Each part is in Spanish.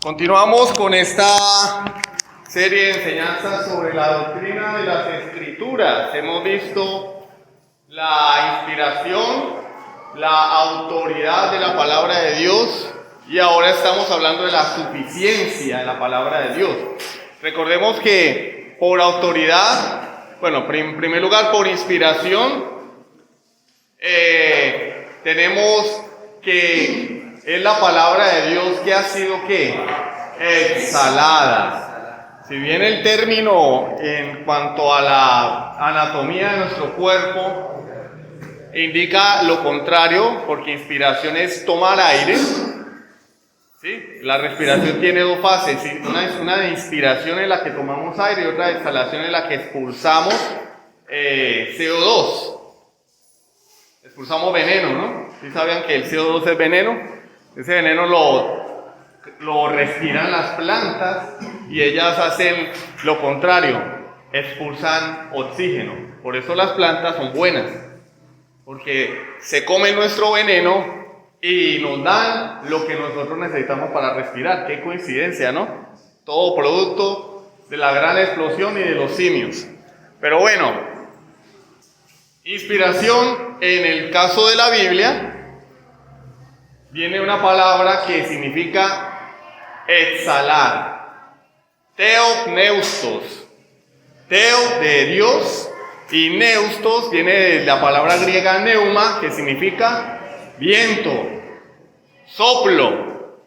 Continuamos con esta serie de enseñanzas sobre la doctrina de las Escrituras. Hemos visto la inspiración, la autoridad de la palabra de Dios y ahora estamos hablando de la suficiencia de la palabra de Dios. Recordemos que por autoridad, en primer lugar por inspiración, tenemos que es la palabra de Dios que ha sido exhalada. Si bien el término en cuanto a la anatomía de nuestro cuerpo indica lo contrario, porque inspiración es tomar aire, ¿sí? La respiración tiene dos fases, una de inspiración en la que tomamos aire y otra de exhalación en la que expulsamos CO2. Expulsamos veneno, ¿no? ¿Sí sabían que el CO2 es veneno? Ese veneno lo respiran las plantas y ellas hacen lo contrario, expulsan oxígeno. Por eso las plantas son buenas, porque se comen nuestro veneno y nos dan lo que nosotros necesitamos para respirar. Qué coincidencia, ¿no? Todo producto de la gran explosión y de los simios. Pero bueno, inspiración en el caso de la Biblia viene una palabra que significa exhalar. Theopneustos. Theo de Dios y neustos viene de la palabra griega neuma, que significa viento, soplo.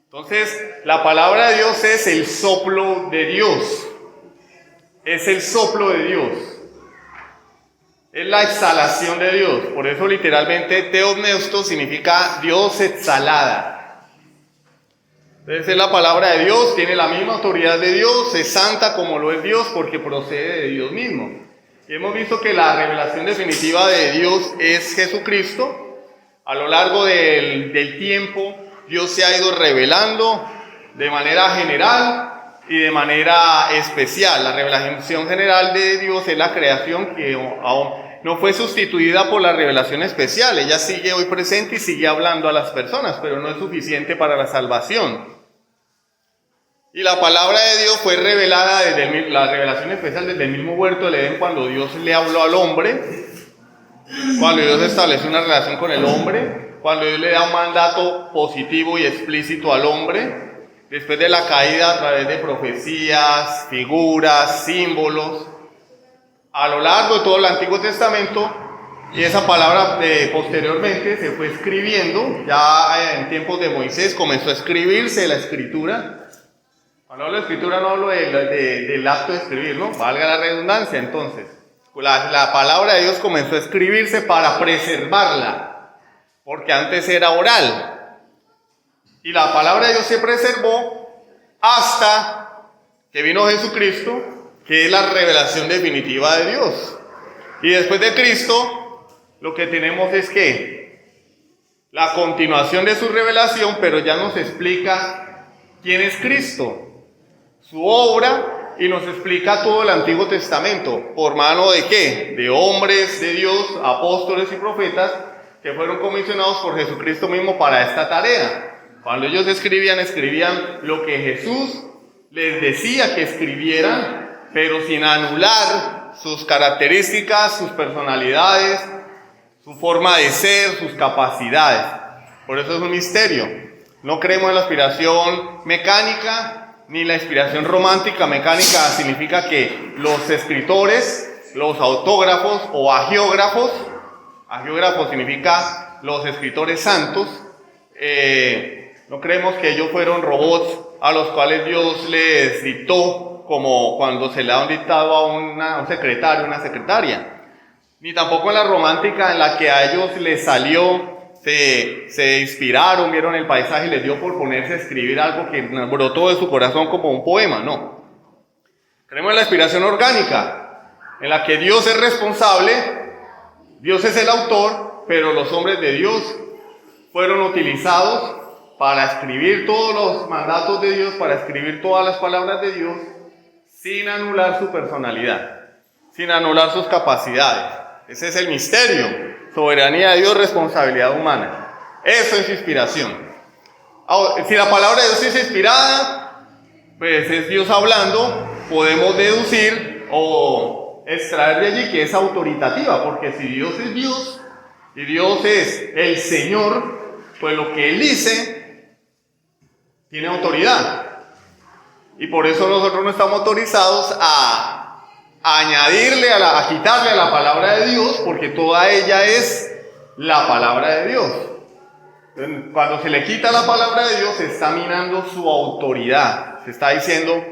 Entonces, la palabra de Dios es el soplo de Dios. Es el soplo de Dios. Es la exhalación de Dios. Por eso literalmente theopneustos significa Dios exhalada. Entonces es la palabra de Dios, tiene la misma autoridad de Dios, es santa como lo es Dios porque procede de Dios mismo. Y hemos visto que la revelación definitiva de Dios es Jesucristo. A lo largo del tiempo Dios se ha ido revelando de manera general y de manera especial. La revelación general de Dios es la creación que aún no fue sustituida por la revelación especial. Ella sigue hoy presente y sigue hablando a las personas, pero no es suficiente para la salvación. Y la palabra de Dios fue revelada desde la revelación especial desde el mismo huerto del Edén, cuando Dios le habló al hombre, cuando Dios estableció una relación con el hombre, cuando Dios le da un mandato positivo y explícito al hombre, después de la caída a través de profecías, figuras, símbolos, a lo largo de todo el Antiguo Testamento, y esa palabra posteriormente se fue escribiendo. Ya en tiempos de Moisés comenzó a escribirse la escritura. Cuando hablo de escritura no hablo del acto de escribir, ¿no? Valga la redundancia. Entonces, la palabra de Dios comenzó a escribirse para preservarla, porque antes era oral. Y la palabra de Dios se preservó hasta que vino Jesucristo, que es la revelación definitiva de Dios. Y después de Cristo, lo que tenemos es la continuación de su revelación, pero ya nos explica quién es Cristo, su obra, y nos explica todo el Antiguo Testamento, por mano de de hombres de Dios, apóstoles y profetas, que fueron comisionados por Jesucristo mismo para esta tarea. Cuando ellos escribían lo que Jesús les decía que escribieran, pero sin anular sus características, sus personalidades, su forma de ser, sus capacidades. Por eso es un misterio. No creemos en la inspiración mecánica, ni la inspiración romántica. Mecánica significa que los escritores, los autógrafos o agiógrafos significa los escritores santos, no creemos que ellos fueron robots a los cuales Dios les dictó, como cuando se le da un dictado a un secretario, una secretaria. Ni tampoco en la romántica, en la que a ellos les salió, se inspiraron, vieron el paisaje y les dio por ponerse a escribir algo que brotó de su corazón como un poema, no. Creemos en la inspiración orgánica, en la que Dios es responsable, Dios es el autor, pero los hombres de Dios fueron utilizados para escribir todos los mandatos de Dios, para escribir todas las palabras de Dios, sin anular su personalidad, sin anular sus capacidades. Ese es el misterio: soberanía de Dios, responsabilidad humana. Eso es inspiración. Ahora, si la palabra de Dios es inspirada, pues es Dios hablando, podemos deducir o extraer de allí que es autoritativa, porque si Dios es Dios y Dios es el Señor, pues lo que Él dice tiene autoridad. Y por eso nosotros no estamos autorizados a añadirle, a quitarle a la palabra de Dios, porque toda ella es la palabra de Dios. Entonces, cuando se le quita la palabra de Dios, se está minando su autoridad. Se está diciendo,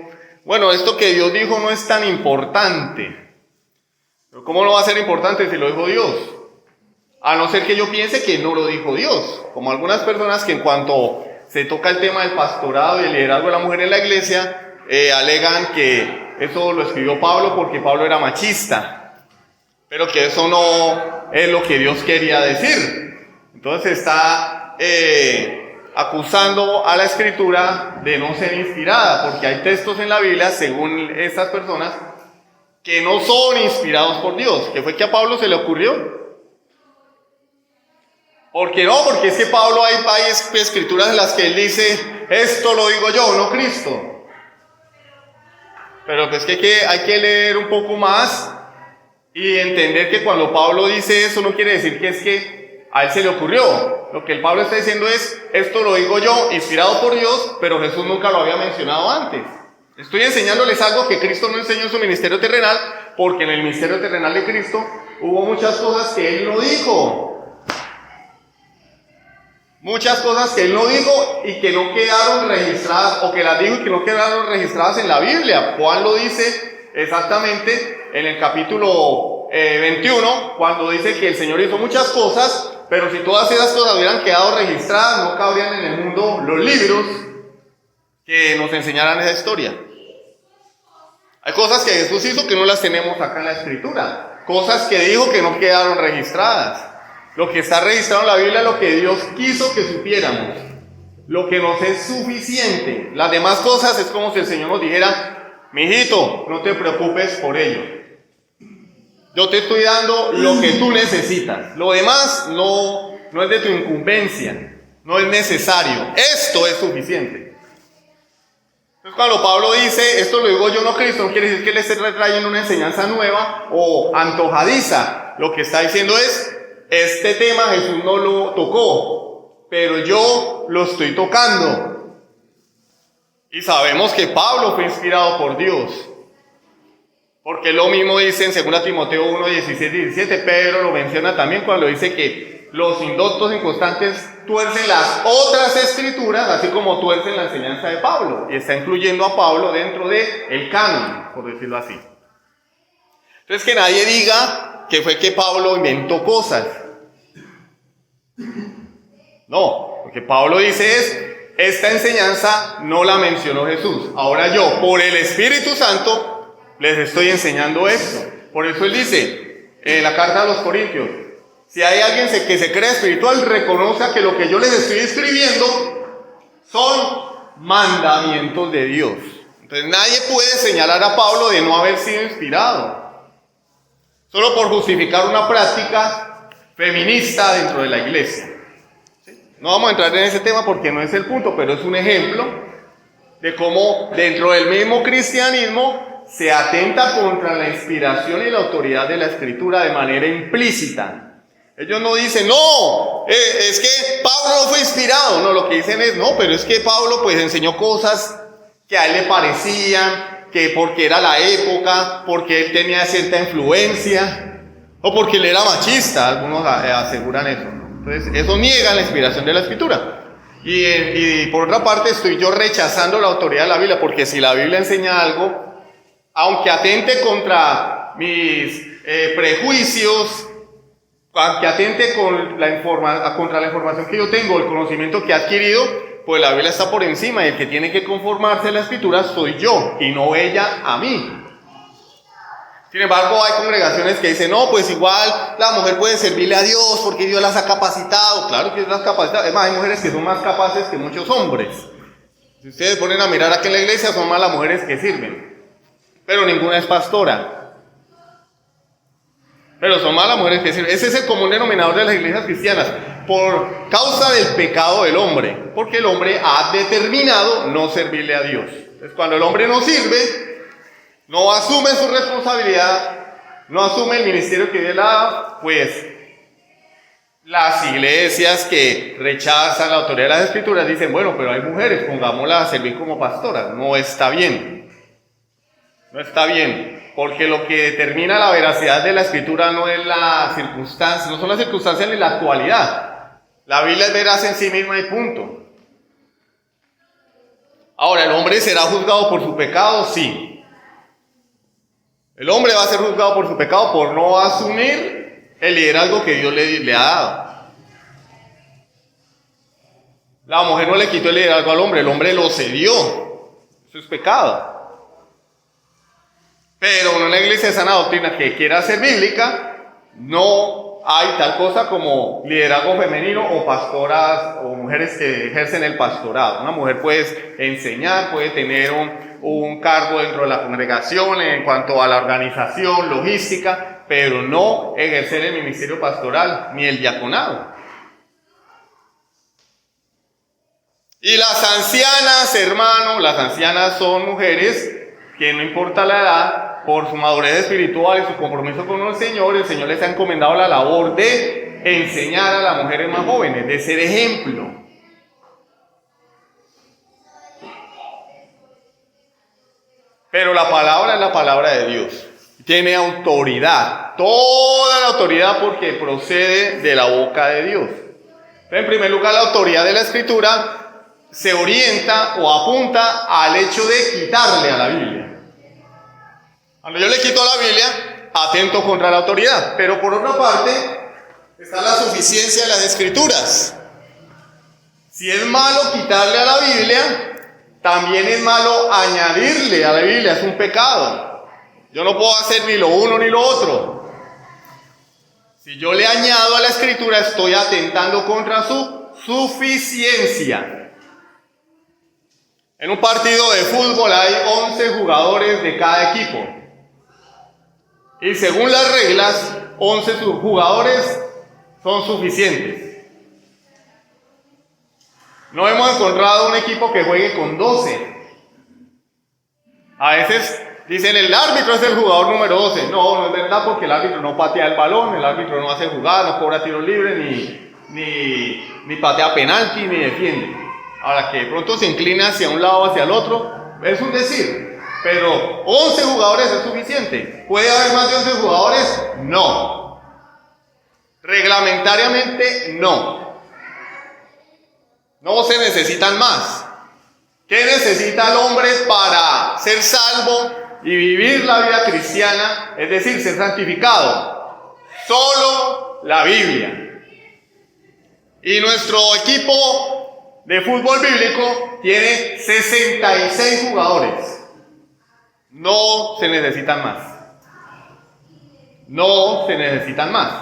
bueno, esto que Dios dijo no es tan importante. Pero ¿cómo no va a ser importante si lo dijo Dios? A no ser que yo piense que no lo dijo Dios. Como algunas personas que en cuanto se toca el tema del pastorado y el liderazgo de la mujer en la iglesia, alegan que eso lo escribió Pablo porque Pablo era machista, pero que eso no es lo que Dios quería decir. Entonces está acusando a la escritura de no ser inspirada, porque hay textos en la Biblia, según estas personas, que no son inspirados por Dios. ¿Qué fue que a Pablo se le ocurrió? Porque no, porque es que Pablo hay escrituras en las que él dice, esto lo digo yo, no Cristo. Pero pues que hay que leer un poco más y entender que cuando Pablo dice eso no quiere decir que es que a él se le ocurrió. Lo que el Pablo está diciendo es, esto lo digo yo, inspirado por Dios, pero Jesús nunca lo había mencionado antes. Estoy enseñándoles algo que Cristo no enseñó en su ministerio terrenal, porque en el ministerio terrenal de Cristo hubo muchas cosas que Él no dijo. Muchas cosas que Él no dijo y que no quedaron registradas, o que las dijo y que no quedaron registradas en la Biblia. Juan lo dice exactamente en el capítulo 21, cuando dice que el Señor hizo muchas cosas, pero si todas esas cosas hubieran quedado registradas, no cabrían en el mundo los libros que nos enseñaran esa historia. Hay cosas que Jesús hizo que no las tenemos acá en la Escritura, cosas que dijo que no quedaron registradas. Lo que está registrado en la Biblia es lo que Dios quiso que supiéramos, lo que nos es suficiente. Las demás cosas es como si el Señor nos dijera, mijito, no te preocupes por ello. Yo te estoy dando lo que tú necesitas. Lo demás no es de tu incumbencia, no es necesario. Esto es suficiente. Entonces cuando Pablo dice, esto lo digo yo, no Cristo, no quiere decir que le esté trayendo una enseñanza nueva o antojadiza. Lo que está diciendo es, este tema Jesús no lo tocó, pero yo lo estoy tocando. Y sabemos que Pablo fue inspirado por Dios, porque lo mismo dice en 2 Timoteo 1, 16 y 17, Pedro lo menciona también cuando dice que los indoctos inconstantes tuercen las otras escrituras, así como tuercen la enseñanza de Pablo, y está incluyendo a Pablo dentro del canon, por decirlo así. Entonces que nadie diga que fue que Pablo inventó cosas. No, lo que Pablo dice es, esta enseñanza no la mencionó Jesús. Ahora yo, por el Espíritu Santo, les estoy enseñando esto. Por eso él dice, en la carta a los Corintios, si hay alguien que se cree espiritual, reconozca que lo que yo les estoy escribiendo son mandamientos de Dios. Entonces nadie puede señalar a Pablo de no haber sido inspirado, solo por justificar una práctica feminista dentro de la iglesia. No vamos a entrar en ese tema porque no es el punto, pero es un ejemplo de cómo dentro del mismo cristianismo se atenta contra la inspiración y la autoridad de la Escritura de manera implícita. Ellos no dicen, no, es que Pablo no fue inspirado. No, lo que dicen es, no, pero es que Pablo pues enseñó cosas que a él le parecían, que porque era la época, porque él tenía cierta influencia, o porque él era machista. Algunos aseguran eso, ¿no? Entonces, eso niega la inspiración de la Escritura. Y por otra parte, estoy yo rechazando la autoridad de la Biblia, porque si la Biblia enseña algo, aunque atente contra mis prejuicios, aunque atente contra la información que yo tengo, el conocimiento que he adquirido, pues la Biblia está por encima, y el que tiene que conformarse a la Escritura soy yo, y no ella a mí. Sin embargo, hay congregaciones que dicen, no, pues igual la mujer puede servirle a Dios porque Dios las ha capacitado. Claro que Dios las ha capacitado. Es más, hay mujeres que son más capaces que muchos hombres. Si ustedes ponen a mirar aquí en la iglesia, son más las mujeres que sirven. Pero ninguna es pastora. Pero son más las mujeres que sirven. Ese es el común denominador de las iglesias cristianas. por causa del pecado del hombre, porque el hombre ha determinado no servirle a Dios. Entonces, cuando el hombre no sirve, no asume su responsabilidad, no asume el ministerio que Dios le da, pues las iglesias que rechazan la autoridad de las Escrituras dicen, bueno, pero hay mujeres, pongámoslas a servir como pastoras. No está bien. No está bien, porque lo que determina la veracidad de la Escritura no es la circunstancia, no son las circunstancias ni la actualidad. La Biblia es veraz en sí misma y punto. Ahora, ¿el hombre será juzgado por su pecado? Sí. El hombre va a ser juzgado por su pecado por no asumir el liderazgo que Dios le ha dado. La mujer no le quitó el liderazgo al hombre, el hombre lo cedió. Eso es pecado. Pero en una iglesia de sana doctrina que quiera ser bíblica, no hay tal cosa como liderazgo femenino o pastoras o mujeres que ejercen el pastorado. Una mujer puede enseñar, puede tener un cargo dentro de la congregación en cuanto a la organización, logística, pero no ejercer el ministerio pastoral ni el diaconado. Y las ancianas, hermano, las ancianas son mujeres que no importa la edad, por su madurez espiritual y su compromiso con el Señor les ha encomendado la labor de enseñar a las mujeres más jóvenes, de ser ejemplo. Pero la palabra es la palabra de Dios. Tiene autoridad, toda la autoridad, porque procede de la boca de Dios. En primer lugar, la autoridad de la Escritura se orienta o apunta al hecho de quitarle a la Biblia. Cuando yo le quito a la Biblia, atento contra la autoridad. Pero por otra parte, está la suficiencia de las Escrituras. Si es malo quitarle a la Biblia, también es malo añadirle a la Biblia, es un pecado. Yo no puedo hacer ni lo uno ni lo otro. Si yo le añado a la Escritura, estoy atentando contra su suficiencia. En un partido de fútbol hay 11 jugadores de cada equipo. Y según las reglas, 11 jugadores son suficientes. No hemos encontrado un equipo que juegue con 12. A veces dicen el árbitro es el jugador número 12. No, no es verdad, porque el árbitro no patea el balón, el árbitro no hace jugada, no cobra tiros libres, ni patea penalti, ni defiende. Ahora que de pronto se inclina hacia un lado o hacia el otro, es un decir. Pero 11 jugadores es suficiente. ¿Puede haber más de 11 jugadores? No. Reglamentariamente no. No se necesitan más. ¿Qué necesita el hombre para ser salvo y vivir la vida cristiana? Es decir, ser santificado. Solo la Biblia. Y nuestro equipo de fútbol bíblico tiene 66 jugadores. No se necesitan más. No se necesitan más.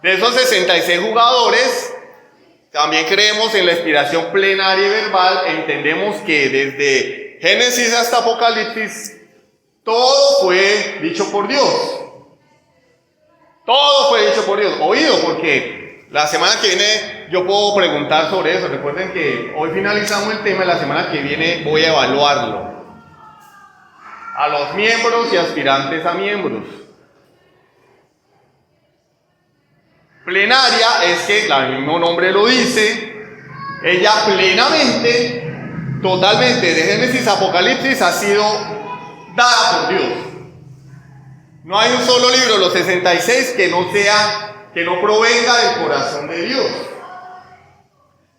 De esos 66 jugadores, también creemos en la inspiración plenaria y verbal. Entendemos que desde Génesis hasta Apocalipsis, todo fue dicho por Dios. Todo fue dicho por Dios. Oído, porque la semana que viene yo puedo preguntar sobre eso. Recuerden que hoy finalizamos el tema y la semana que viene voy a evaluarlo. A los miembros y aspirantes a miembros. Plenaria es que, el mismo nombre lo dice, ella plenamente, totalmente, de Génesis a Apocalipsis ha sido dada por Dios. No hay un solo libro, los 66, que no provenga del corazón de Dios.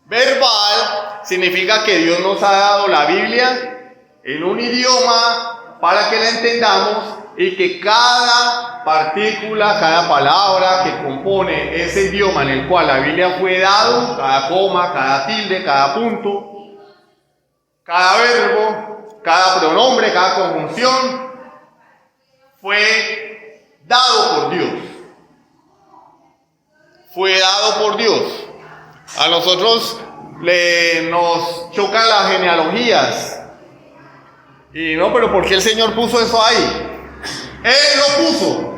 Verbal significa que Dios nos ha dado la Biblia en un idioma para que la entendamos y que cada partícula, cada palabra que compone ese idioma en el cual la Biblia fue dado, cada coma, cada tilde, cada punto, cada verbo, cada pronombre, cada conjunción, fue dado por Dios. Fue dado por Dios. A nosotros nos chocan las genealogías. Y no, pero ¿por qué el Señor puso eso ahí? Él lo puso.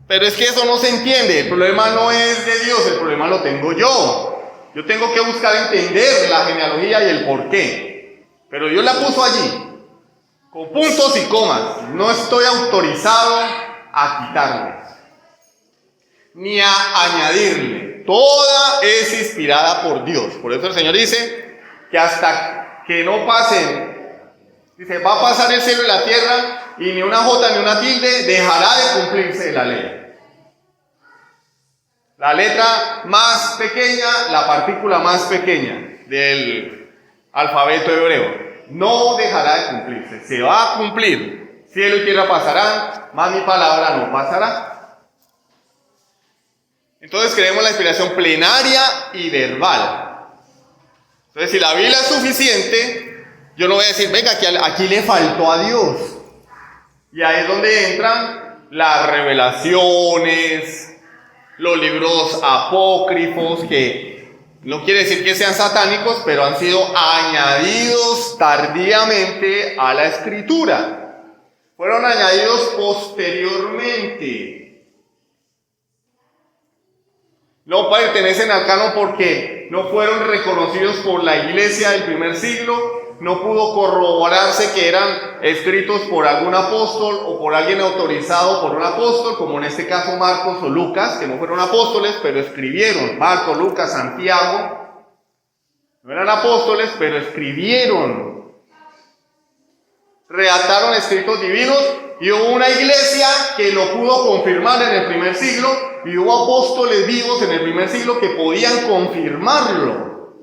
Pero es que eso no se entiende. El problema no es de Dios, el problema lo tengo yo. Yo tengo que buscar entender la genealogía y el porqué. Pero Dios la puso allí, con puntos y comas. No estoy autorizado a quitarle, ni a añadirle. Toda es inspirada por Dios. Por eso el Señor dice que hasta que no pasen, dice, va a pasar el cielo y la tierra, y ni una jota ni una tilde dejará de cumplirse la ley. La letra más pequeña, la partícula más pequeña del alfabeto hebreo, no dejará de cumplirse. Se va a cumplir. Cielo y tierra pasarán, mas mi palabra no pasará. Entonces creemos la inspiración plenaria y verbal. Entonces, si la Biblia es suficiente, yo no voy a decir, venga, aquí le faltó a Dios. Y ahí es donde entran las revelaciones, los libros apócrifos, que no quiere decir que sean satánicos, pero han sido añadidos tardíamente a la Escritura. Fueron añadidos posteriormente. No pertenecen al canon porque no fueron reconocidos por la iglesia del primer siglo, no pudo corroborarse que eran escritos por algún apóstol o por alguien autorizado por un apóstol, como en este caso Marcos o Lucas, que no fueron apóstoles, pero escribieron. Marcos, Lucas, Santiago, no eran apóstoles, pero escribieron. Redactaron escritos divinos y hubo una iglesia que lo pudo confirmar en el primer siglo. Y hubo apóstoles vivos en el primer siglo que podían confirmarlo.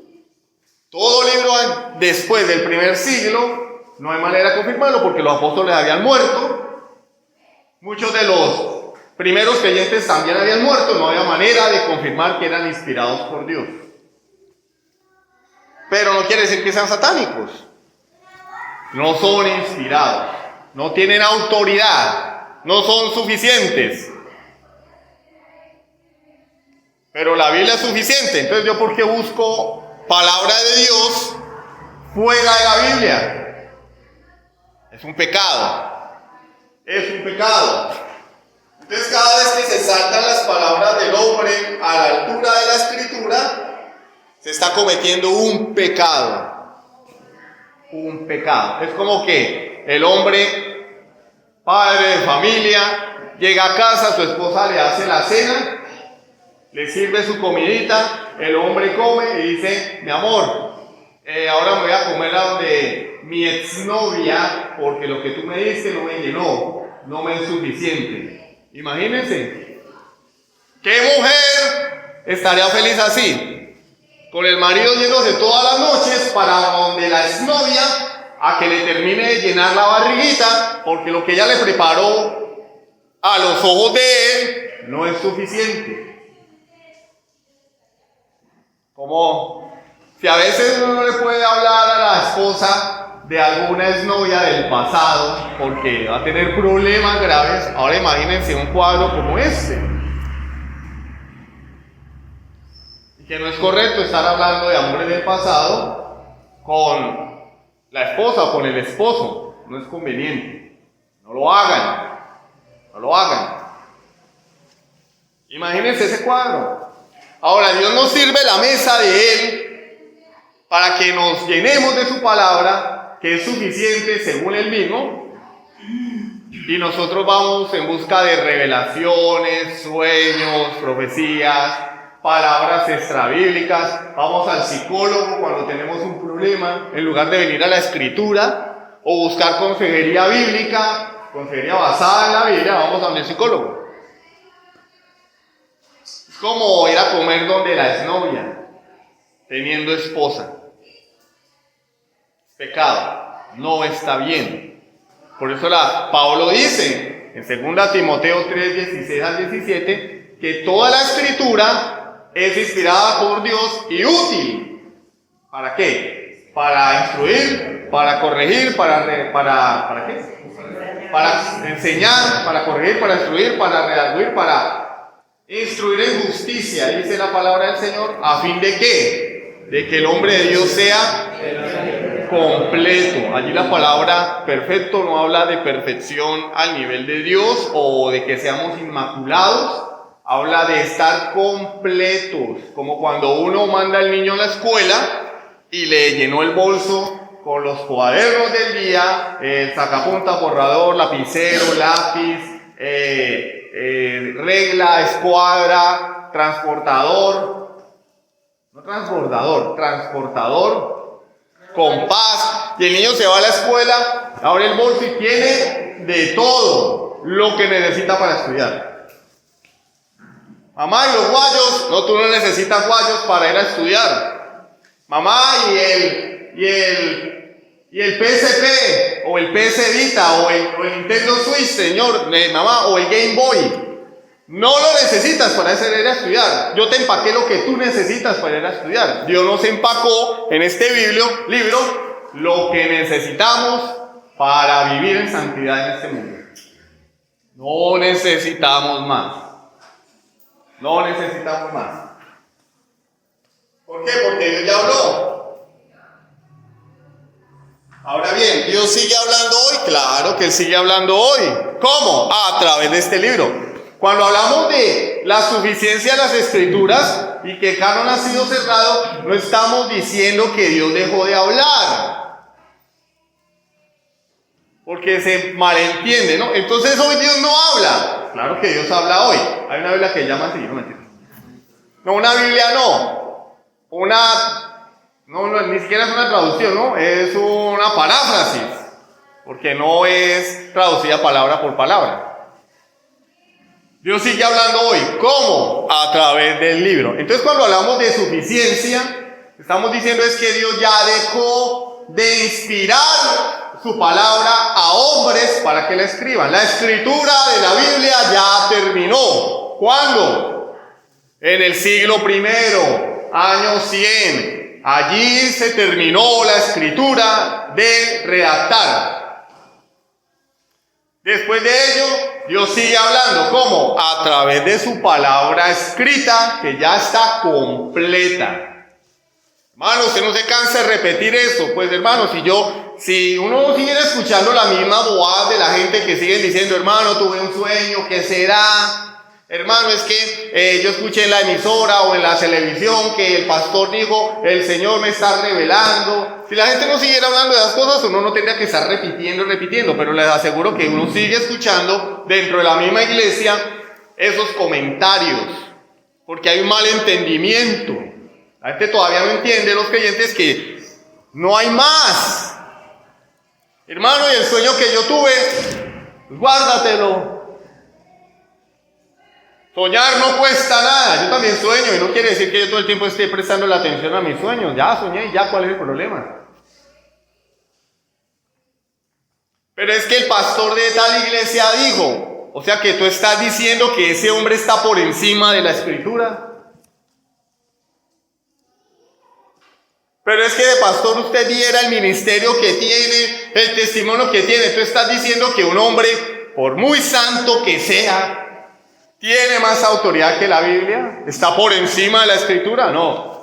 Todo libro después del primer siglo no hay manera de confirmarlo porque los apóstoles habían muerto. Muchos de los primeros creyentes también habían muerto. No había manera de confirmar que eran inspirados por Dios. Pero no quiere decir que sean satánicos. No son inspirados. No tienen autoridad. No son suficientes. Pero la Biblia es suficiente. Entonces, ¿yo por qué busco palabra de Dios fuera de la Biblia? Es un pecado. Es un pecado. Entonces, cada vez que se saltan las palabras del hombre a la altura de la Escritura, se está cometiendo un pecado. Un pecado. Es como que el hombre, padre de familia, llega a casa, su esposa le hace la cena, le sirve su comidita, el hombre come y dice, mi amor, ahora me voy a comer a donde mi exnovia, porque lo que tú me diste no me llenó, no me es suficiente. Imagínense, ¿qué mujer estaría feliz así? Con el marido yéndose todas las noches para donde la exnovia a que le termine de llenar la barriguita, porque lo que ella le preparó a los ojos de él no es suficiente. Como si a veces uno no le puede hablar a la esposa de alguna exnovia del pasado porque va a tener problemas graves, ahora imagínense un cuadro como este. Y que no es correcto estar hablando de amores del pasado con la esposa o con el esposo, no es conveniente. No lo hagan, no lo hagan. Imagínense ese cuadro. Ahora, Dios nos sirve la mesa de Él para que nos llenemos de su palabra, que es suficiente según Él mismo, y nosotros vamos en busca de revelaciones, sueños, profecías, palabras extrabíblicas. Vamos al psicólogo cuando tenemos un problema, en lugar de venir a la Escritura, o buscar consejería bíblica, consejería basada en la Biblia, vamos a donde el psicólogo. Como ir a comer donde la exnovia, teniendo esposa. Pecado, no está bien. Por eso Pablo dice en 2 Timoteo 3, 16 al 17, que toda la Escritura es inspirada por Dios y útil. ¿Para qué? Para instruir, para corregir, ¿para qué? Para enseñar, para corregir, para instruir, para redarguir, para instruir en justicia, dice la palabra del Señor, ¿a fin de qué? De que el hombre de Dios sea completo. Allí la palabra perfecto no habla de perfección al nivel de Dios o de que seamos inmaculados. Habla de estar completos, como cuando uno manda al niño a la escuela y le llenó el bolso con los cuadernos del día, el sacapunta, borrador, lapicero, lápiz, regla, escuadra, transportador, compás, y el niño se va a la escuela, abre el bolso y tiene de todo lo que necesita para estudiar. Mamá, ¿y los guayos? No, tú no necesitas guayos para ir a estudiar. Mamá, ¿y el PSP? O el PS Vita, o el Nintendo Switch, señor, mamá, o el Game Boy. No lo necesitas para ir a estudiar. Yo te empaqué lo que tú necesitas para ir a estudiar. Dios nos empacó en este libro lo que necesitamos para vivir en santidad en este mundo. No necesitamos más. No necesitamos más. ¿Por qué? Porque Dios ya habló. Ahora bien, ¿Dios sigue hablando hoy? Claro que Él sigue hablando hoy. ¿Cómo? A través de este libro. Cuando hablamos de la suficiencia de las Escrituras y que el canon ha sido cerrado, no estamos diciendo que Dios dejó de hablar. Porque se malentiende, ¿no? Entonces hoy Dios no habla. Claro que Dios habla hoy. Hay una Biblia que llama así, no mentira. No, una Biblia no. No, ni siquiera es una traducción, ¿no? Es una paráfrasis. Porque no es traducida palabra por palabra. Dios sigue hablando hoy. ¿Cómo? A través del libro. Entonces cuando hablamos de suficiencia, estamos diciendo es que Dios ya dejó de inspirar su palabra a hombres para que la escriban. La escritura de la Biblia ya terminó. ¿Cuándo? En el siglo I, año 100. Allí se terminó la escritura de redactar. Después de ello, Dios sigue hablando. ¿Cómo? A través de su palabra escrita, que ya está completa. Hermano, usted no se cansa de repetir eso. Pues hermano, si uno sigue escuchando la misma bobada de la gente que sigue diciendo, hermano, tuve un sueño, ¿qué será? Hermano, es que yo escuché en la emisora o en la televisión que el pastor dijo, el Señor me está revelando. Si la gente no siguiera hablando de esas cosas, uno no tendría que estar repitiendo, pero les aseguro que uno sigue escuchando dentro de la misma iglesia esos comentarios, porque hay un mal entendimiento. La gente todavía no entiende, los creyentes, que no hay más. Hermano, y el sueño que yo tuve, guárdatelo. Soñar no cuesta nada. Yo también sueño y no quiere decir que yo todo el tiempo esté prestando la atención a mis sueños. Ya soñé y ya, ¿cuál es el problema? Pero es que el pastor de tal iglesia dijo, o sea que tú estás diciendo que ese hombre está por encima de la escritura. Pero es que de pastor usted viera el ministerio que tiene, el testimonio que tiene. Tú estás diciendo que un hombre, por muy santo que sea, tiene más autoridad que la Biblia. ¿Está por encima de la escritura? No.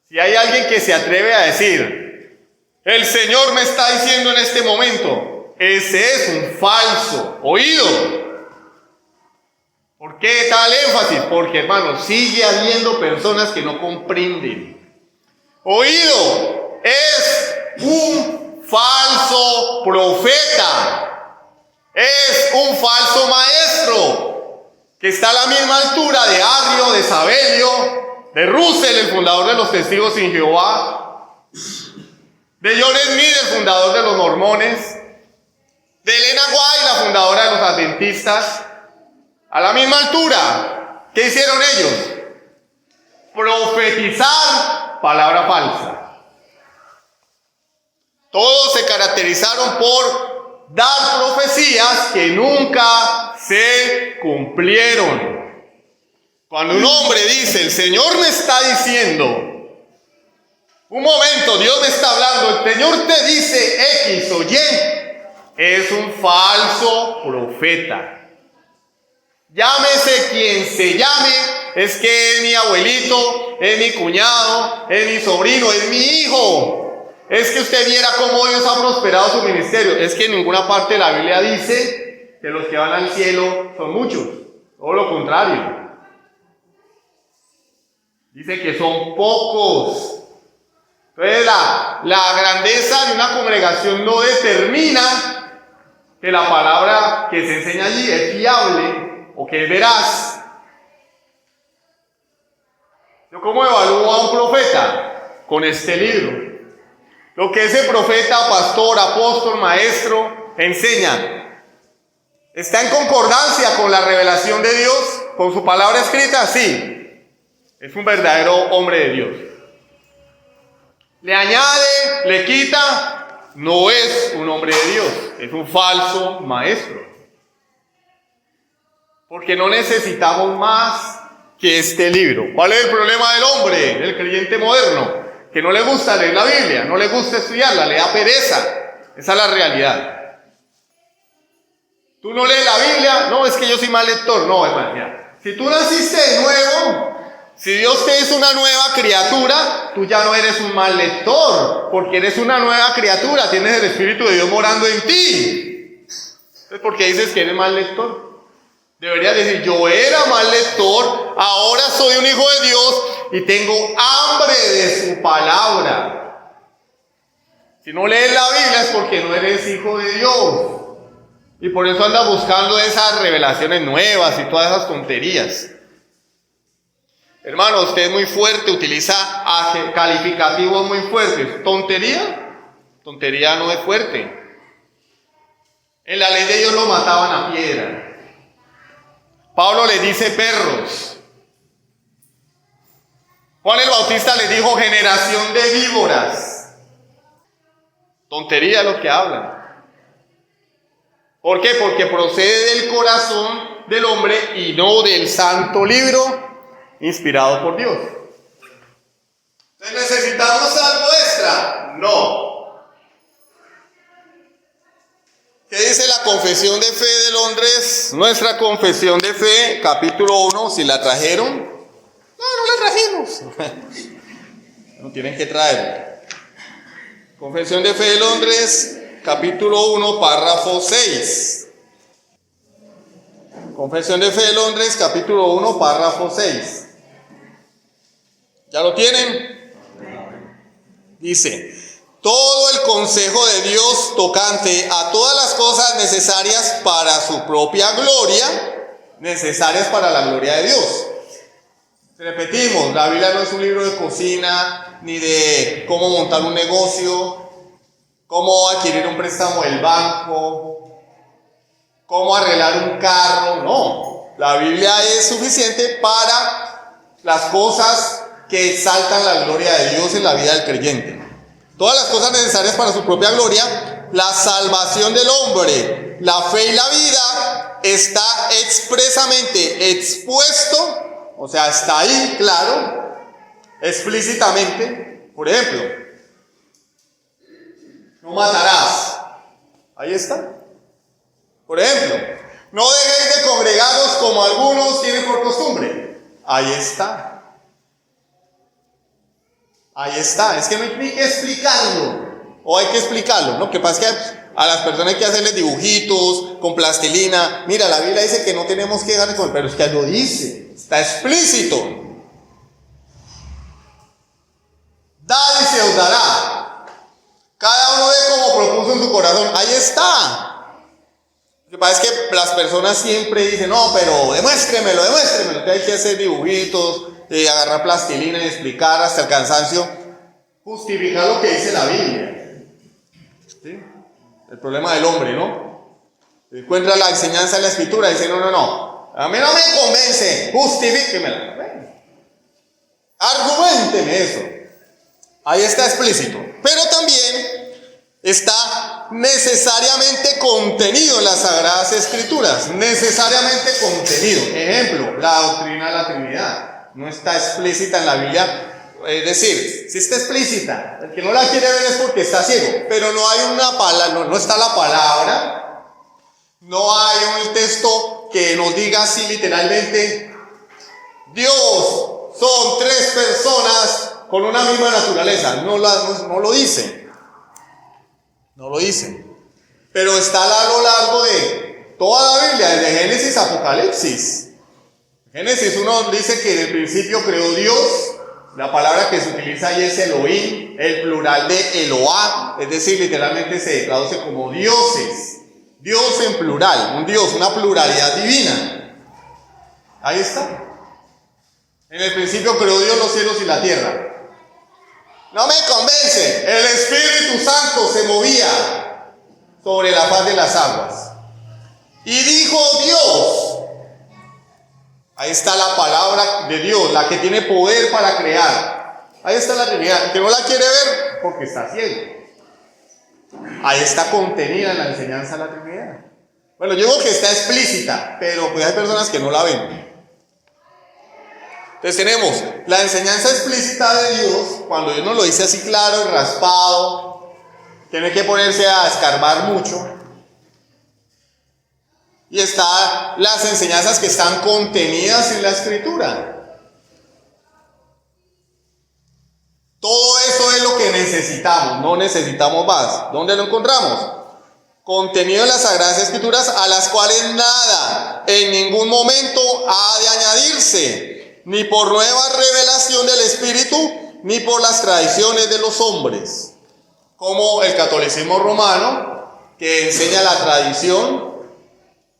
Si hay alguien que se atreve a decir, el Señor me está diciendo en este momento, ese es un falso oído. ¿Por qué tal énfasis? Porque, hermanos, sigue habiendo personas que no comprenden. Oído es un falso profeta, es un falso maestro, que está a la misma altura de Arrio, de Sabelio, de Russell, el fundador de los Testigos sin Jehová, de John Smith, el fundador de los Mormones, de Elena White, la fundadora de los Adventistas, a la misma altura. ¿Qué hicieron ellos? Profetizar palabra falsa. Todos se caracterizaron por dar profecías que nunca se cumplieron. Cuando un hombre dice, el Señor me está diciendo, un momento, Dios me está hablando, el Señor te dice X o Y, es un falso profeta. Llámese quien se llame, es que es mi abuelito, es mi cuñado, es mi sobrino, es mi hijo. Es que usted viera cómo Dios ha prosperado su ministerio. Es que en ninguna parte de la Biblia dice que los que van al cielo son muchos. Todo lo contrario. Dice que son pocos. Entonces la grandeza de una congregación no determina que la palabra que se enseña allí es fiable o que es veraz. ¿Yo cómo evalúo a un profeta? Con este libro. Lo que ese profeta, pastor, apóstol, maestro enseña, ¿está en concordancia con la revelación de Dios? ¿Con su palabra escrita? Sí. Es un verdadero hombre de Dios. Le añade, le quita, no es un hombre de Dios, es un falso maestro. Porque no necesitamos más que este libro. ¿Cuál es el problema del hombre, del creyente moderno? Que no le gusta leer la Biblia, no le gusta estudiarla, le da pereza. Esa es la realidad. ¿Tú no lees la Biblia? No, es que yo soy mal lector. No, hermano, mira. Si tú naciste de nuevo, si Dios te hizo una nueva criatura, tú ya no eres un mal lector, porque eres una nueva criatura, tienes el Espíritu de Dios morando en ti. Entonces, ¿por qué dices que eres mal lector? Deberías decir, yo era mal lector, ahora soy un hijo de Dios y tengo hambre de su palabra. Si no lees la Biblia es porque no eres hijo de Dios. Y por eso andas buscando esas revelaciones nuevas y todas esas tonterías. Hermano, usted es muy fuerte, utiliza calificativos muy fuertes. ¿Tontería? Tontería no es fuerte. En la ley de Dios lo mataban a piedra. Pablo le dice perros. Juan el Bautista le dijo generación de víboras. Tontería lo que hablan. ¿Por qué? Porque procede del corazón del hombre y no del santo libro inspirado por Dios. ¿Necesitamos algo extra? No. ¿Qué dice la Confesión de Fe de Londres? Nuestra Confesión de Fe, capítulo 1, si la trajeron. No la trajimos. No tienen que traer. Confesión de Fe de Londres, capítulo 1, párrafo 6. Confesión de Fe de Londres, capítulo 1, párrafo 6. ¿Ya lo tienen? Dice: todo el consejo de Dios tocante a todas las cosas necesarias para su propia gloria, necesarias para la gloria de Dios. Repetimos, la Biblia no es un libro de cocina, ni de cómo montar un negocio, cómo adquirir un préstamo del banco, cómo arreglar un carro. No, la Biblia es suficiente para las cosas que exaltan la gloria de Dios en la vida del creyente. Todas las cosas necesarias para su propia gloria, la salvación del hombre, la fe y la vida, está expresamente expuesto, o sea, está ahí, claro, explícitamente. Por ejemplo, no matarás. Ahí está. Por ejemplo, no dejéis de congregaros como algunos tienen por costumbre. Ahí está. Ahí está, es que no hay que explicarlo, o hay que explicarlo, ¿no? Lo que pasa es que a las personas hay que hacerles dibujitos con plastilina. Mira, la Biblia dice que no tenemos que dejar de comer, pero es que lo dice, está explícito. Dad y se os dará. Cada uno ve como propuso en su corazón. Ahí está. Lo que pasa es que las personas siempre dicen, no, pero demuéstremelo. Que hay que hacer dibujitos, agarrar plastilina y explicar hasta el cansancio, justificar lo que dice la Biblia. ¿Sí? El problema del hombre, ¿no? Encuentra la enseñanza en la escritura y dice, no, a mí no me convence, justifíquemela. Argumenteme eso. Ahí está explícito. Pero también está necesariamente contenido en las Sagradas Escrituras. Necesariamente contenido. Ejemplo, la doctrina de la Trinidad. No está explícita en la Biblia. Es decir, si está explícita, el que no la quiere ver es porque está ciego. Pero no hay una palabra, no está la palabra. No hay un texto que nos diga así literalmente: Dios son tres personas con una misma naturaleza. No lo dice. No lo dice. Pero está a lo largo de toda la Biblia, desde Génesis a Apocalipsis. Génesis 1 dice que en el principio creó Dios. La palabra que se utiliza ahí es Elohim, el plural de Eloah, es decir, literalmente se traduce como dioses. Dios en plural, un Dios, una pluralidad divina. Ahí está. En el principio creó Dios los cielos y la tierra. No me convence. El Espíritu Santo se movía sobre la faz de las aguas. Y dijo Dios. Ahí está la palabra de Dios, la que tiene poder para crear. Ahí está la Trinidad. El que no la quiere ver, porque está ciego. Ahí está contenida en la enseñanza de la Trinidad. Bueno, yo digo que está explícita, pero pues hay personas que no la ven. Entonces tenemos la enseñanza explícita de Dios, cuando Dios nos lo dice así claro y raspado, tiene que ponerse a escarbar mucho. Y están las enseñanzas que están contenidas en la Escritura. Todo eso es lo que necesitamos, no necesitamos más. ¿Dónde lo encontramos? Contenido en las Sagradas Escrituras, a las cuales nada en ningún momento ha de añadirse, ni por nueva revelación del Espíritu, ni por las tradiciones de los hombres. Como el catolicismo romano, que enseña la tradición,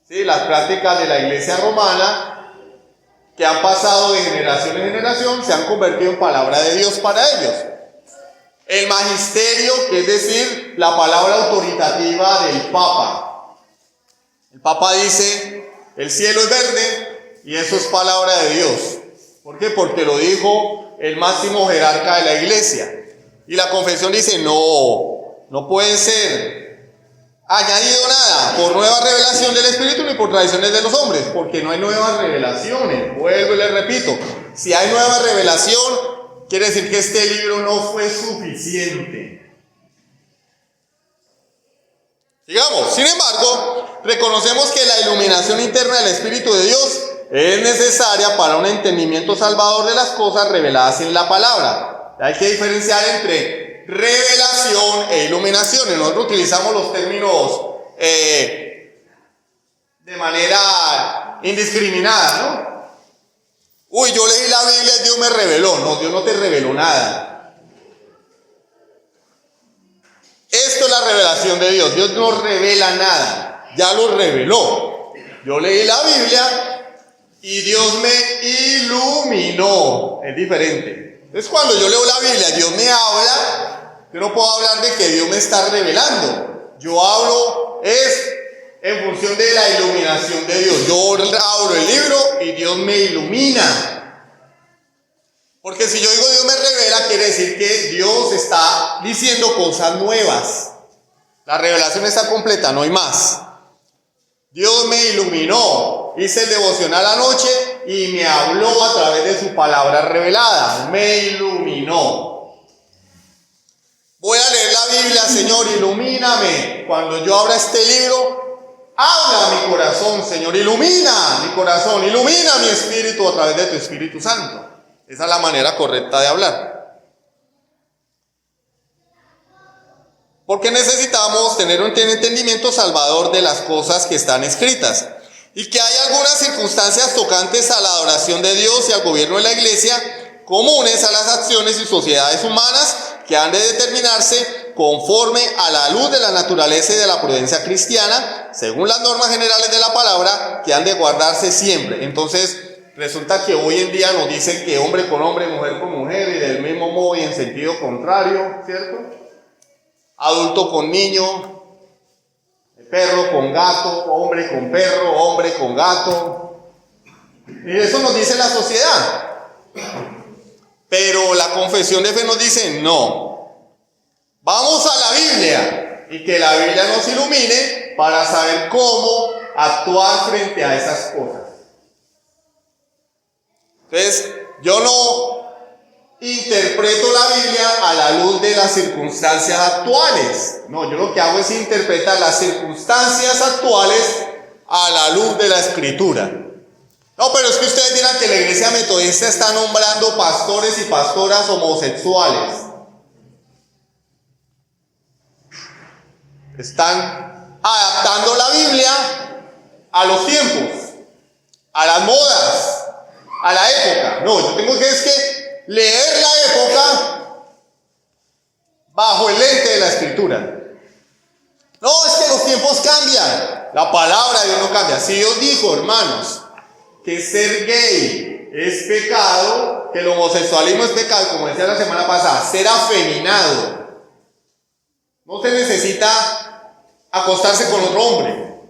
¿sí? Las prácticas de la Iglesia romana, que han pasado de generación en generación, se han convertido en palabra de Dios para ellos. El magisterio, que es decir, la palabra autoritativa del Papa. El Papa dice, el cielo es verde, y eso es palabra de Dios. ¿Por qué? Porque lo dijo el máximo jerarca de la Iglesia. Y la confesión dice, no puede ser añadido nada por nueva revelación del Espíritu ni por tradiciones de los hombres, porque no hay nuevas revelaciones. Vuelvo y les repito, si hay nueva revelación, quiere decir que este libro no fue suficiente. Sigamos. Sin embargo, reconocemos que la iluminación interna del Espíritu de Dios es necesaria para un entendimiento salvador de las cosas reveladas en la palabra. Hay que diferenciar entre revelación e iluminación. Y nosotros utilizamos los términos de manera indiscriminada, ¿no? Uy, yo leí la Biblia y Dios me reveló. No, Dios no te reveló nada. Esto es la revelación de Dios. Dios no revela nada, ya lo reveló. Yo leí la Biblia y Dios me iluminó. Es diferente. Entonces, cuando yo leo la Biblia, Dios me habla. Yo no puedo hablar de que Dios me está revelando. Yo hablo en función de la iluminación de Dios. Yo abro el libro y Dios me ilumina. Porque si yo digo Dios me revela, quiere decir que Dios está diciendo cosas nuevas. La revelación está completa, no hay más. Dios me iluminó. Hice el devocional anoche y me habló a través de su palabra revelada. Me iluminó. Voy a leer la Biblia, Señor, ilumíname. Cuando yo abra este libro, habla mi corazón, Señor, ilumina mi corazón, ilumina mi espíritu a través de tu Espíritu Santo. Esa es la manera correcta de hablar. Porque necesitamos tener un entendimiento salvador de las cosas que están escritas. Y que hay algunas circunstancias tocantes a la adoración de Dios y al gobierno de la Iglesia, comunes a las acciones y sociedades humanas, que han de determinarse conforme a la luz de la naturaleza y de la prudencia cristiana, según las normas generales de la palabra, que han de guardarse siempre. Entonces, resulta que hoy en día nos dicen que hombre con hombre, mujer con mujer, y del mismo modo y en sentido contrario, ¿cierto? Adulto con niño, perro con gato, hombre con perro, hombre con gato. Y eso nos dice la sociedad. Pero la confesión de fe nos dice, no. Vamos a la Biblia y que la Biblia nos ilumine para saber cómo actuar frente a esas cosas. Entonces, yo no interpreto la Biblia a la luz de las circunstancias actuales. No, yo lo que hago es interpretar las circunstancias actuales a la luz de la Escritura. No, pero es que ustedes dirán que la Iglesia Metodista está nombrando pastores y pastoras homosexuales. Están adaptando la Biblia a los tiempos, a las modas, a la época. No, yo tengo que leer la época bajo el lente de la Escritura. No, es que los tiempos cambian. La palabra de Dios no cambia. Si Dios dijo, hermanos, que ser gay es pecado, que el homosexualismo es pecado, como decía la semana pasada, ser afeminado. No se necesita acostarse con otro hombre.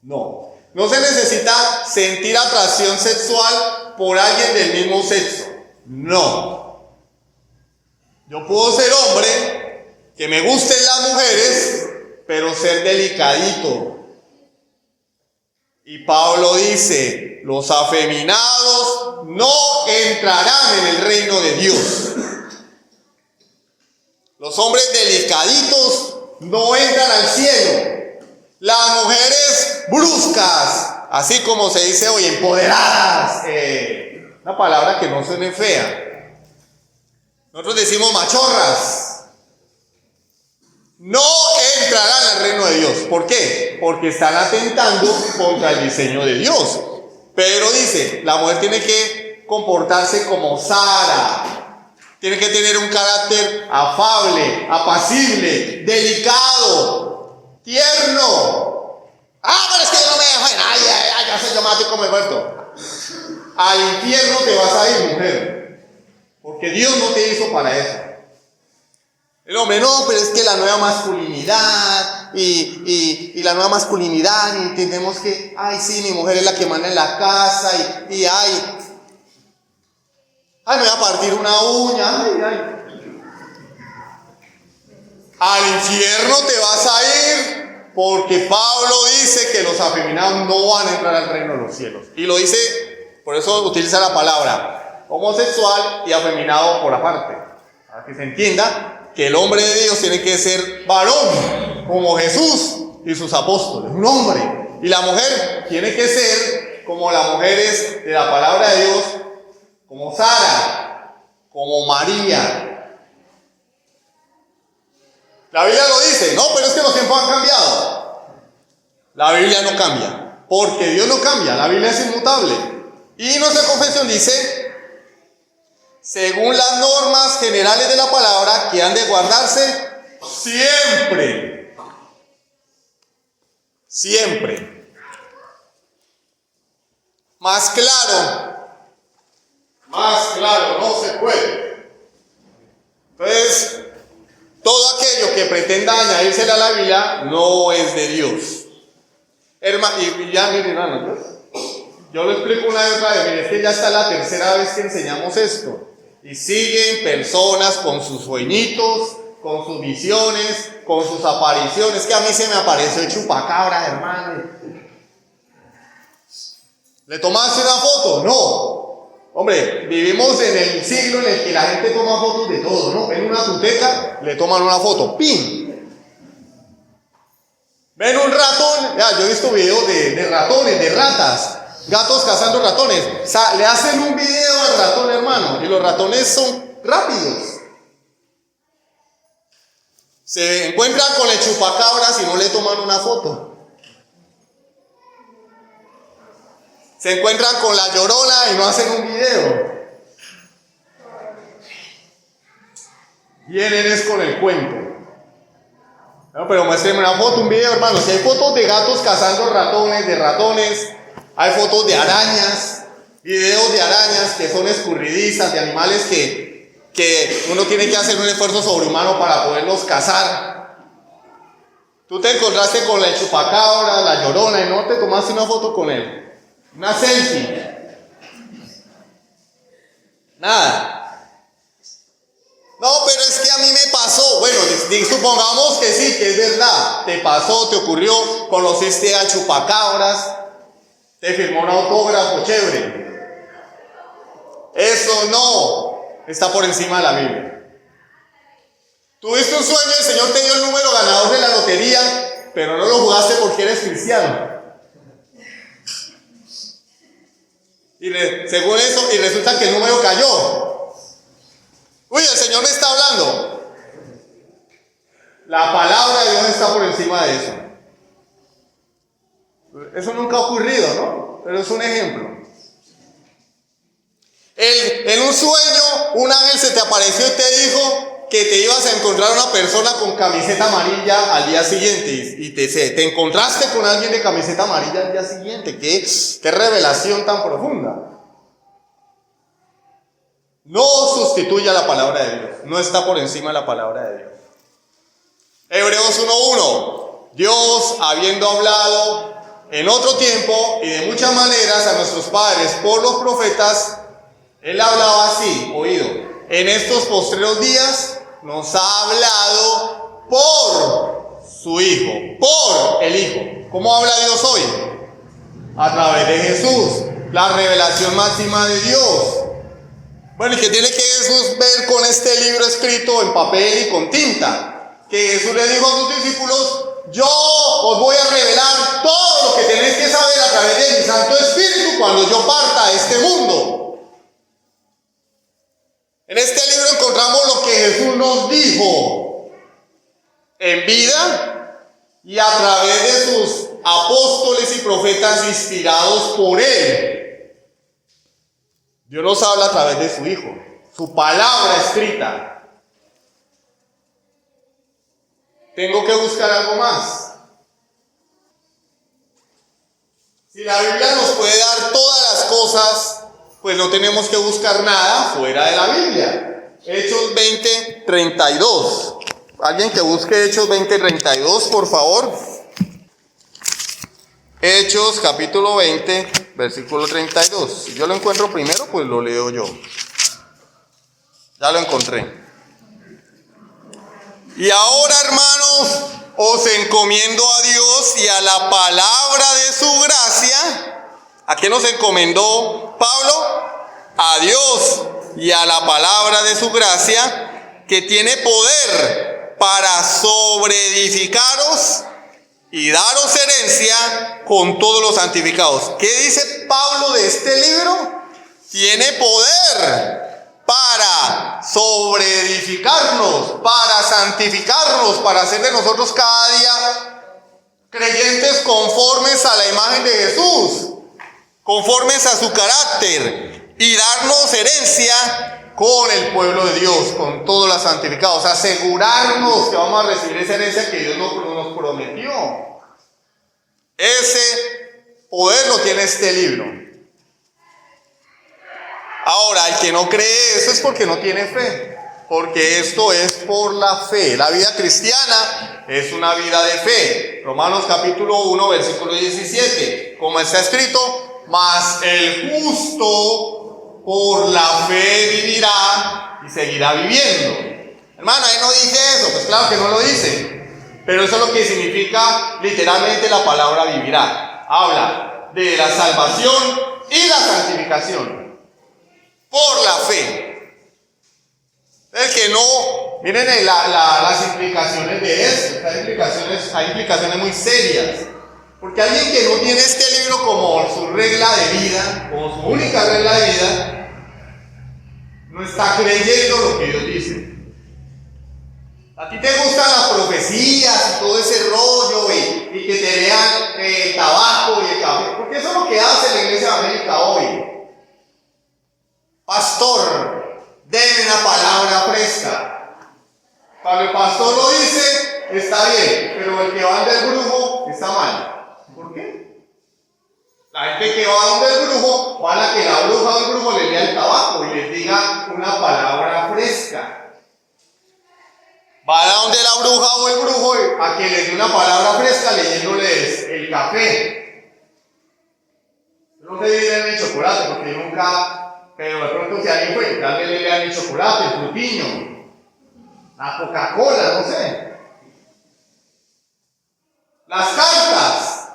No. No se necesita sentir atracción sexual por alguien del mismo sexo. No. Yo puedo ser hombre, que me gusten las mujeres, pero ser delicadito. Y Pablo dice, los afeminados no entrarán en el reino de Dios. Los hombres delicaditos no entran al cielo. Las mujeres bruscas, así como se dice hoy, empoderadas, una palabra que no suene fea. Nosotros decimos machorras. No entrarán al reino de Dios. ¿Por qué? Porque están atentando contra el diseño de Dios. Pedro dice, la mujer tiene que comportarse como Sara. Tiene que tener un carácter afable, apacible, delicado, tierno. Pero es que yo no me dejo en nadie. Yo mato como el muerto. Al infierno te vas a ir, mujer. Porque Dios no te hizo para eso. El hombre, no, pero es que la nueva masculinidad y la nueva masculinidad, y entendemos que, sí, mi mujer es la que manda en la casa me voy a partir una uña, Al infierno te vas a ir, porque Pablo dice que los afeminados no van a entrar al reino de los cielos. Y lo dice, por eso utiliza la palabra homosexual y afeminado por aparte, para que se entienda que el hombre de Dios tiene que ser varón, como Jesús y sus apóstoles, un hombre. Y la mujer tiene que ser como las mujeres de la palabra de Dios, como Sara, como María. La Biblia lo dice, no, pero es que los tiempos han cambiado. La Biblia no cambia, porque Dios no cambia, la Biblia es inmutable. Y nuestra confesión dice, según las normas generales de la palabra, que han de guardarse siempre. Siempre. Más claro, no se puede. Entonces, todo aquello que pretenda añadírsele a la Biblia no es de Dios. Y ya, miren, hermanos, yo lo explico una y otra vez. Miren, es que ya está la tercera vez que enseñamos esto. Y siguen personas con sus sueñitos, con sus visiones, con sus apariciones. Que a mí se me apareció el chupacabra, hermano. ¿Le tomaste una foto? No. Hombre, vivimos en el siglo en el que la gente toma fotos de todo, ¿no? Ven una tuteca, le toman una foto. ¡Pim! Ven un ratón. Ya, yo he visto videos de ratones, de ratas. Gatos cazando ratones. O sea, le hacen un video al ratón, hermano. Y los ratones son rápidos. Se encuentran con el chupacabras y no le toman una foto. Se encuentran con la Llorona y no hacen un video. Vienen es con el cuento. No, pero muéstrenme una foto, un video, hermano. Si hay fotos de gatos cazando ratones, de ratones, hay fotos de arañas, videos de arañas que son escurridizas, de animales que uno tiene que hacer un esfuerzo sobrehumano para poderlos cazar. Tú te encontraste con el chupacabra, la Llorona, y no te tomaste una foto con él. Una selfie. Nada. No, pero es que a mí me pasó. Bueno, supongamos que sí, que es verdad. Te pasó, te ocurrió, conociste al chupacabras, te firmó un autógrafo chévere. Eso no está por encima de la Biblia. Tuviste un sueño, el Señor te dio el número ganador de la lotería, pero no lo jugaste porque eres cristiano. Según eso, y resulta que el número cayó. Uy, el Señor me está hablando. La palabra de Dios está por encima de eso. Eso nunca ha ocurrido, ¿no? Pero es un ejemplo. En un sueño, un ángel se te apareció y te dijo que te ibas a encontrar una persona con camiseta amarilla al día siguiente. Y te encontraste con alguien de camiseta amarilla al día siguiente. ¿Qué revelación tan profunda? No sustituye a la palabra de Dios. No está por encima de la palabra de Dios. Hebreos 1:1. Dios, habiendo hablado en otro tiempo y de muchas maneras a nuestros padres por los profetas, Él hablaba así, oído. En estos postreros días nos ha hablado por su Hijo, por el Hijo. ¿Cómo habla Dios hoy? A través de Jesús, la revelación máxima de Dios. Bueno, ¿y qué tiene que Jesús ver con este libro escrito en papel y con tinta? Que Jesús le dijo a sus discípulos: yo os voy a revelar todo lo que tenéis que saber a través de mi Santo Espíritu cuando yo parta a este mundo. En este libro encontramos lo que Jesús nos dijo en vida y a través de sus apóstoles y profetas inspirados por Él. Dios nos habla a través de su Hijo, su palabra escrita. Tengo que buscar algo más. Si la Biblia nos puede dar todas las cosas, pues no tenemos que buscar nada fuera de la Biblia. Hechos 20:32. Alguien que busque Hechos 20:32, por favor. Hechos capítulo 20, versículo 32. Si yo lo encuentro primero, pues lo leo yo. Ya lo encontré. Y ahora, hermanos, os encomiendo a Dios y a la palabra de su gracia. ¿A qué nos encomendó Pablo? A Dios y a la palabra de su gracia, que tiene poder para sobreedificaros y daros herencia con todos los santificados. ¿Qué dice Pablo de este libro? Tiene poder para sobreedificarnos, para santificarnos, para hacer de nosotros cada día creyentes conformes a la imagen de Jesús, conformes a su carácter, y darnos herencia con el pueblo de Dios, con todos los santificados. Asegurarnos que vamos a recibir esa herencia que Dios nos prometió. Ese poder lo tiene este libro. Ahora, el que no cree eso es porque no tiene fe, porque esto es por la fe. La vida cristiana es una vida de fe. Romanos capítulo 1, versículo 17. Como está escrito: mas el justo por la fe vivirá y seguirá viviendo. Hermano, ahí no dice eso. Pues claro que no lo dice. Pero eso es lo que significa literalmente la palabra vivirá. Habla de la salvación y la santificación por la fe. El que no, miren las implicaciones de esto. Hay implicaciones muy serias. Porque alguien que no tiene este libro como su regla de vida, como su única regla de vida, no está creyendo lo que Dios dice. A ti te gustan las profecías y todo ese rollo y que te lean el tabaco y el café, porque eso es lo que hace la Iglesia Evangélica hoy. Pastor, denme una palabra fresca. Cuando el pastor lo dice, está bien, pero el que va del brujo está mal. ¿Por qué? La gente que va donde el brujo, van a que la bruja o el brujo le lea el tabaco y les diga una palabra fresca. Va a donde la bruja o el brujo a que les dé una palabra fresca leyéndoles el café. No sé si le dan el chocolate, porque yo nunca, pero de pronto si alguien fue, tal vez le lean el chocolate, el frutiño, la Coca-Cola, no sé. Las cartas.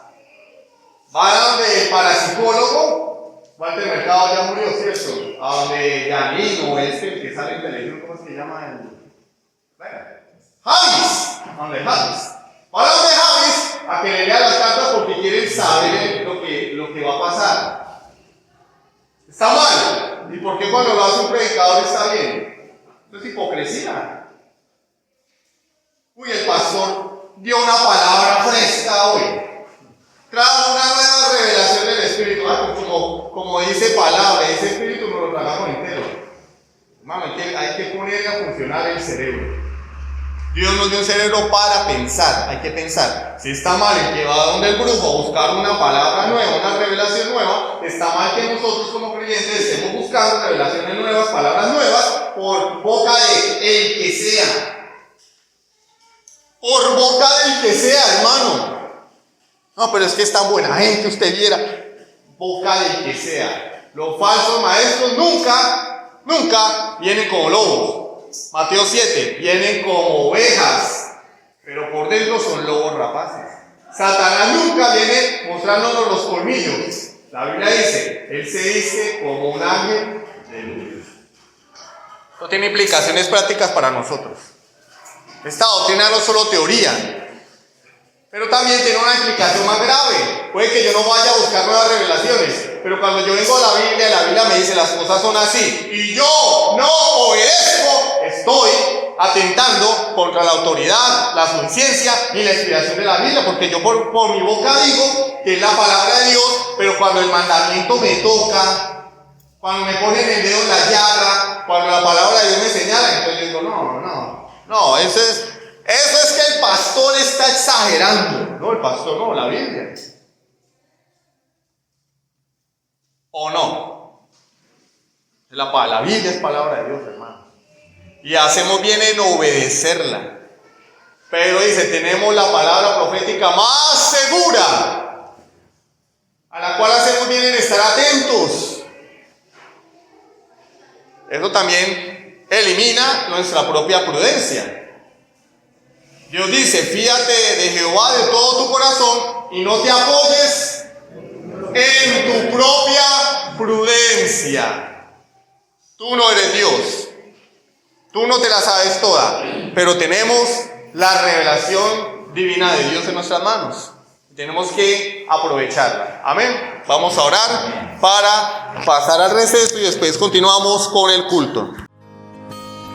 Va a donde el parapsicólogo, Walter Mercado ya murió, ¿cierto? A donde Yanino, el que sale en televisión, ¿cómo se llama? Javis, a donde Javis. Va a donde Javis a que le lea las cartas porque quieren saber lo que va a pasar. Está mal. ¿Y por qué cuando lo hace un predicador está bien? Eso es hipocresía. Uy, el pastor dio una palabra fresca hoy. Trajo una nueva revelación del Espíritu. Como dice palabra, ese Espíritu nos lo tragamos entero. Hermano, hay que ponerle a funcionar el cerebro. Dios nos dio un cerebro para pensar, hay que pensar. Si está mal el que va donde el brujo a buscar una palabra nueva, una revelación nueva, está mal que nosotros como creyentes estemos buscando revelaciones nuevas, palabras nuevas, por boca de el que sea. Por boca del que sea, hermano. No, pero es que es tan buena gente, usted viera. Boca del que sea. Los falsos maestros nunca vienen como lobos. Mateo 7, vienen como ovejas, pero por dentro son lobos rapaces. Satanás nunca viene mostrándonos los colmillos. La Biblia dice, él se viste como un ángel de luz. Esto tiene implicaciones prácticas para nosotros. Esta doctrina no es solo teoría, pero también tiene una implicación más grave. Puede que yo no vaya a buscar nuevas revelaciones, pero cuando yo vengo a la Biblia me dice las cosas son así, y yo no obedezco, estoy atentando contra la autoridad, la conciencia y la inspiración de la Biblia, porque yo por mi boca digo que es la palabra de Dios, pero cuando el mandamiento me toca, cuando me ponen el dedo en la llaga, cuando la palabra de Dios me señala, entonces yo digo, no, eso es que el pastor está exagerando. No, el pastor no, la Biblia. ¿O no? La Biblia es palabra de Dios, hermano. Y hacemos bien en obedecerla. Pero dice, tenemos la palabra profética más segura, a la cual hacemos bien en estar atentos. Eso también elimina nuestra propia prudencia. Dios dice, fíate de Jehová de todo tu corazón y no te apoyes en tu propia prudencia. Tú no eres Dios. Tú no te la sabes toda, pero tenemos la revelación divina de Dios en nuestras manos. Tenemos que aprovecharla. Amén. Vamos a orar para pasar al receso y después continuamos con el culto.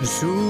Jesús.